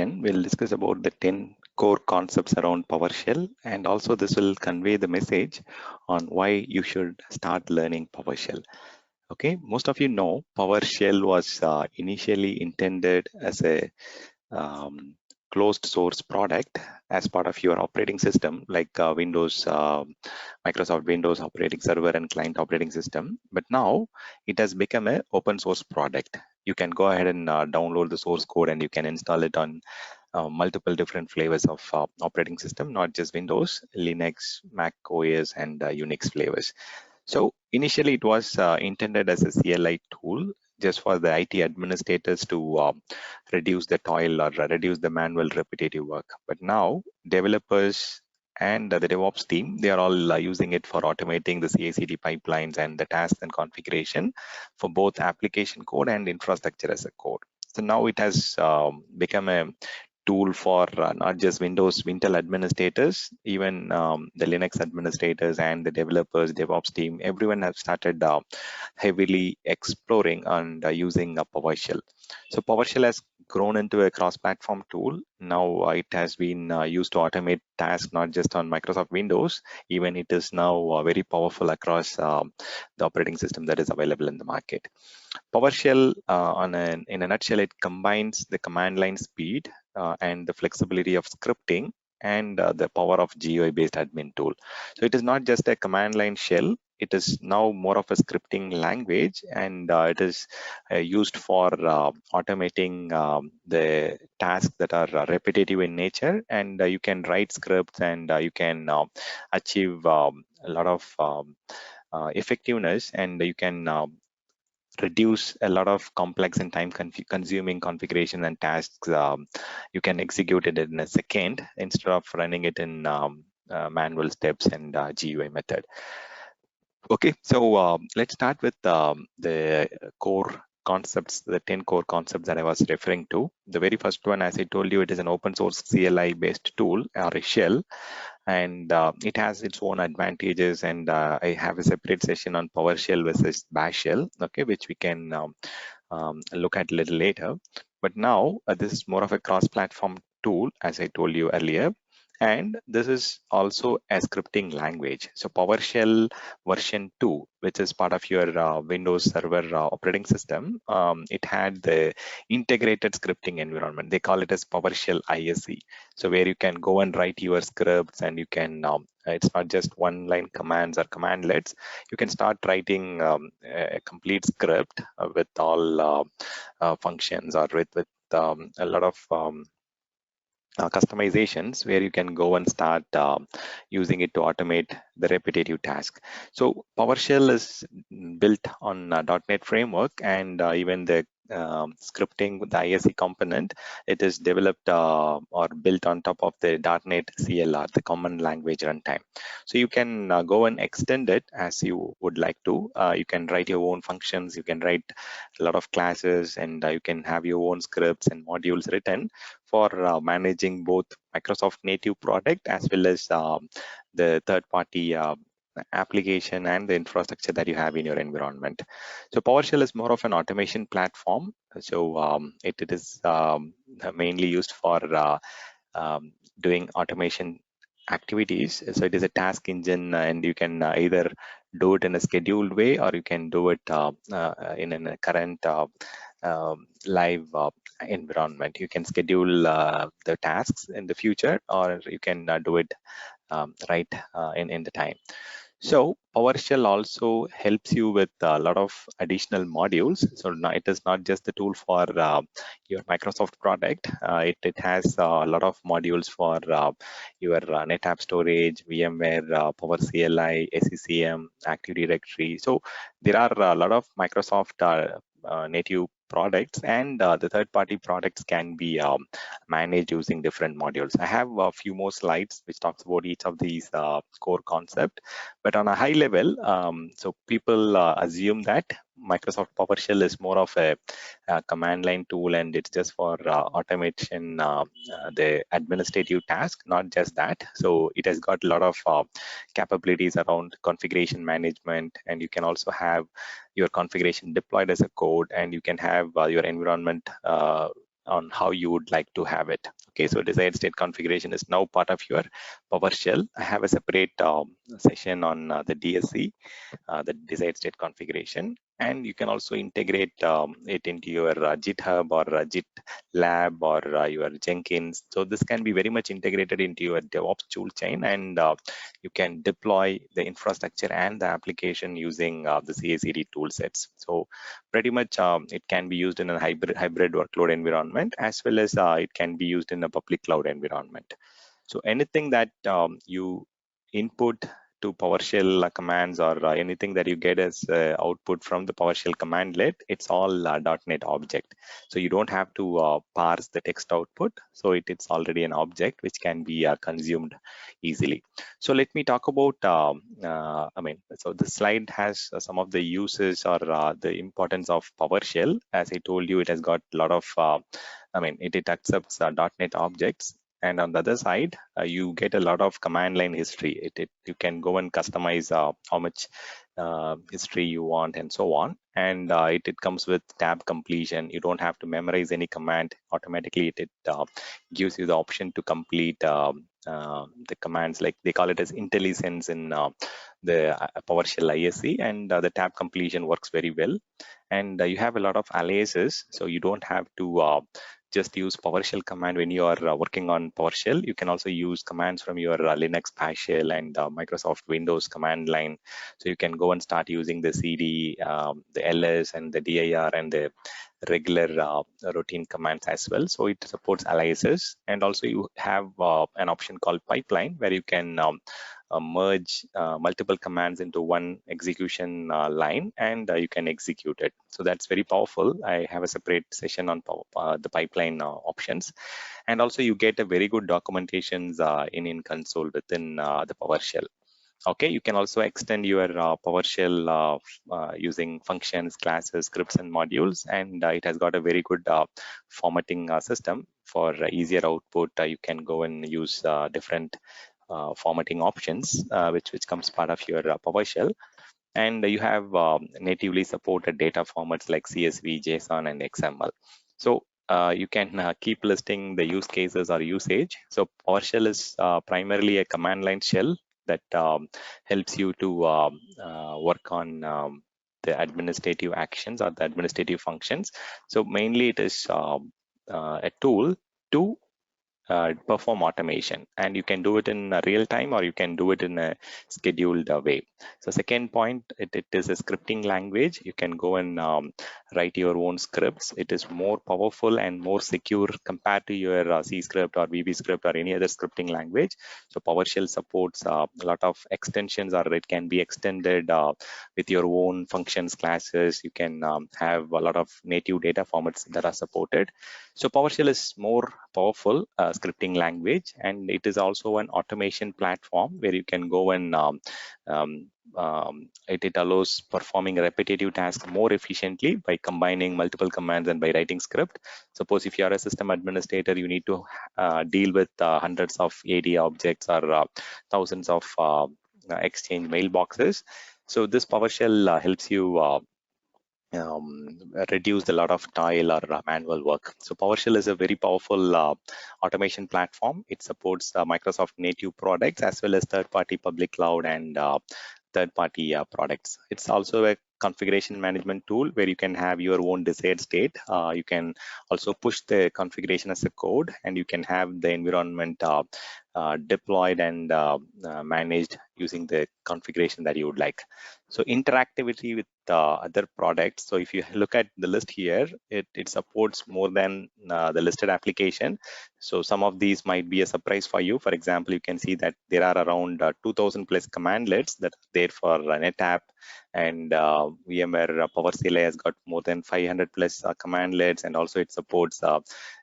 We'll discuss about the 10 core concepts around PowerShell, and also this will convey the message on why you should start learning PowerShell. Okay, most of you know PowerShell was initially intended as a closed source product as part of your operating system, like Windows, Microsoft Windows operating server and client operating system. But now it has become an open source product. You can go ahead and download the source code and you can install it on multiple different flavors of operating system, not just Windows, Linux, Mac OS, and Unix flavors. So initially it was intended as a CLI tool just for the IT administrators to reduce the toil or reduce the manual repetitive work. But now developers and the DevOps team, they are all using it for automating the CI/CD pipelines and the tasks and configuration for both application code and infrastructure as a code. So now it has become a tool for not just Windows, Intel administrators, even the Linux administrators and the developers, DevOps team, everyone have started heavily exploring and using PowerShell. So PowerShell has grown into a cross-platform tool. Now it has been used to automate tasks not just on Microsoft Windows, even it is now very powerful across the operating system that is available in the market. PowerShell, in a nutshell, it combines the command line speed and the flexibility of scripting and the power of GUI-based admin tool. So it is not just a command line shell. It is now more of a scripting language, and it is used for automating the tasks that are repetitive in nature. And you can write scripts, and you can achieve a lot of effectiveness, and you can reduce a lot of complex and time consuming configuration and tasks. You can execute it in a second instead of running it in manual steps and GUI method. Okay, so let's start with the core concepts, the 10 core concepts that I was referring to. The very first one, as I told you, it is an open source CLI based tool or a shell, and it has its own advantages, and I have a separate session on PowerShell versus Bash Shell, okay, which we can look at a little later. But now this is more of a cross-platform tool, as I told you earlier, and this is also a scripting language. So PowerShell version 2, which is part of your Windows Server operating system, it had the integrated scripting environment. They call it as PowerShell ISE. So where you can go and write your scripts, and you can, it's not just one-line commands or commandlets. You can start writing a complete script with all functions, or with a lot of customizations, where you can go and start using it to automate the repetitive task. So PowerShell is built on .NET framework, and even the scripting with the ISE component, it is developed or built on top of the .NET CLR, the common language runtime. So you can go and extend it as you would like to. You can write your own functions, you can write a lot of classes, and you can have your own scripts and modules written for managing both Microsoft native product as well as the third-party application and the infrastructure that you have in your environment. So PowerShell is more of an automation platform. So it is mainly used for doing automation activities. So it is a task engine, and you can either do it in a scheduled way, or you can do it in a current live environment. You can schedule the tasks in the future, or you can do it right in the time. So PowerShell also helps you with a lot of additional modules. So now it is not just the tool for your Microsoft product. It has a lot of modules for your NetApp storage, VMware, PowerCLI, SCCM, Active Directory. So there are a lot of Microsoft native products, and the third-party products can be managed using different modules. I have a few more slides which talks about each of these core concepts, but on a high level, so people assume that Microsoft PowerShell is more of a command line tool, and it's just for automation, the administrative task. Not just that. So it has got a lot of capabilities around configuration management, and you can also have your configuration deployed as a code, and you can have your environment on how you would like to have it. Okay, so desired state configuration is now part of your PowerShell. I have a separate session on the DSC, the desired state configuration, and you can also integrate it into your GitHub or GitLab or your Jenkins. So this can be very much integrated into your DevOps tool chain, and you can deploy the infrastructure and the application using the CI/CD tool sets. So pretty much it can be used in a hybrid workload environment, as well as it can be used in a public cloud environment. So anything that you input to PowerShell commands, or anything that you get as output from the PowerShell commandlet, it's all .NET object. So you don't have to parse the text output. So it's already an object which can be consumed easily. So let me talk about, so the slide has some of the uses or the importance of PowerShell. As I told you, it has got a lot of, it accepts .NET objects. And on the other side, you get a lot of command line history. You can go and customize how much history you want and so on. And it comes with tab completion. You don't have to memorize any command. Automatically, it gives you the option to complete the commands, like they call it as IntelliSense in the PowerShell ISC, and the tab completion works very well. And you have a lot of aliases, so you don't have to just use PowerShell command when you are working on PowerShell. You can also use commands from your Linux Bash shell and Microsoft Windows command line. So you can go and start using the CD, the ls, and the dir, and the regular routine commands as well. So it supports aliases. And also you have an option called pipeline, where you can merge multiple commands into one execution line, and you can execute it. So that's very powerful. I have a separate session on the pipeline options. And also you get a very good documentations in console within the PowerShell. Okay, you can also extend your PowerShell using functions, classes, scripts, and modules, and it has got a very good formatting system for easier output. You can go and use different formatting options, which comes part of your PowerShell. And you have natively supported data formats like CSV, JSON, and XML. So you can keep listing the use cases or usage. So PowerShell is primarily a command line shell that helps you to work on the administrative actions or the administrative functions. So mainly it is a tool to perform automation, and you can do it in real time, or you can do it in a scheduled way. So second point, it is a scripting language. You can go and write your own scripts. It is more powerful and more secure compared to your C script or VB script or any other scripting language. So PowerShell supports a lot of extensions, or it can be extended with your own functions, classes. You can have a lot of native data formats that are supported. So PowerShell is more powerful scripting language, and it is also an automation platform where you can go and it allows performing repetitive tasks more efficiently by combining multiple commands and by writing script. Suppose if you are a system administrator, you need to deal with hundreds of AD objects or thousands of Exchange mailboxes. So this PowerShell helps you reduce a lot of toil or manual work. So PowerShell is a very powerful automation platform. It supports Microsoft native products as well as third-party public cloud and third-party products. It's also a configuration management tool where you can have your own desired state. You can also push the configuration as a code, and you can have the environment deployed and managed using the configuration that you would like. So interactivity with other products. So if you look at the list here, it supports more than the listed application. So some of these might be a surprise for you. For example, you can see that there are around 2,000 plus commandlets that are there for NetApp, and VMware PowerCLI has got more than 500 plus commandlets, and also it supports a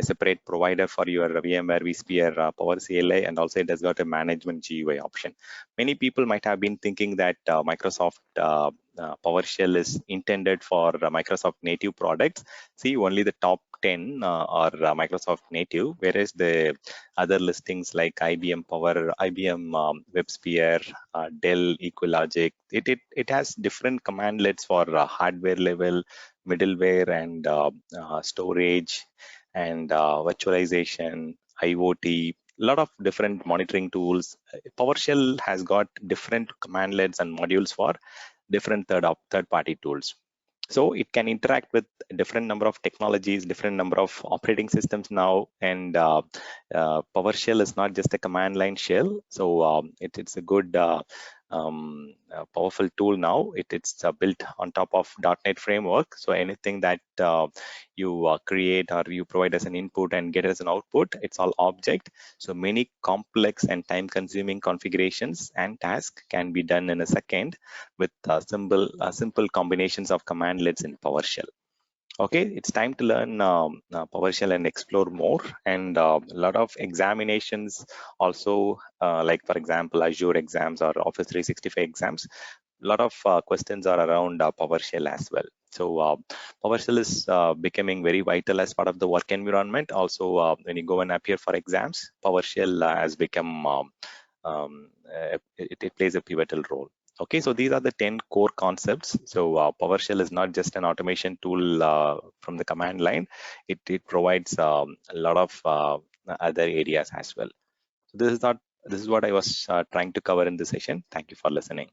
separate provider for your VMware vSphere PowerCLI, and also it has got a management GUI option. Many people might have been thinking that Microsoft PowerShell is intended for Microsoft native products. See, only the top 10 are Microsoft native, whereas the other listings like IBM WebSphere, Dell Equilogic, it has different commandlets for hardware level, middleware, and storage, and virtualization, IoT, a lot of different monitoring tools. PowerShell has got different commandlets and modules for different third-party tools. So it can interact with a different number of technologies, different number of operating systems now, and PowerShell is not just a command line shell. So it's a good powerful tool now. It's built on top of .NET framework. So anything that you create or you provide as an input and get as an output, it's all object. So many complex and time-consuming configurations and tasks can be done in a second with simple combinations of commandlets in PowerShell. Okay, it's time to learn PowerShell and explore more. And a lot of examinations also, like for example, Azure exams or Office 365 exams, a lot of questions are around PowerShell as well. So PowerShell is becoming very vital as part of the work environment. Also, when you go and appear for exams, PowerShell has become, it plays a pivotal role. Okay, so these are the 10 core concepts. So PowerShell is not just an automation tool from the command line. It provides a lot of other areas as well. So this is what I was trying to cover in this session. Thank you for listening.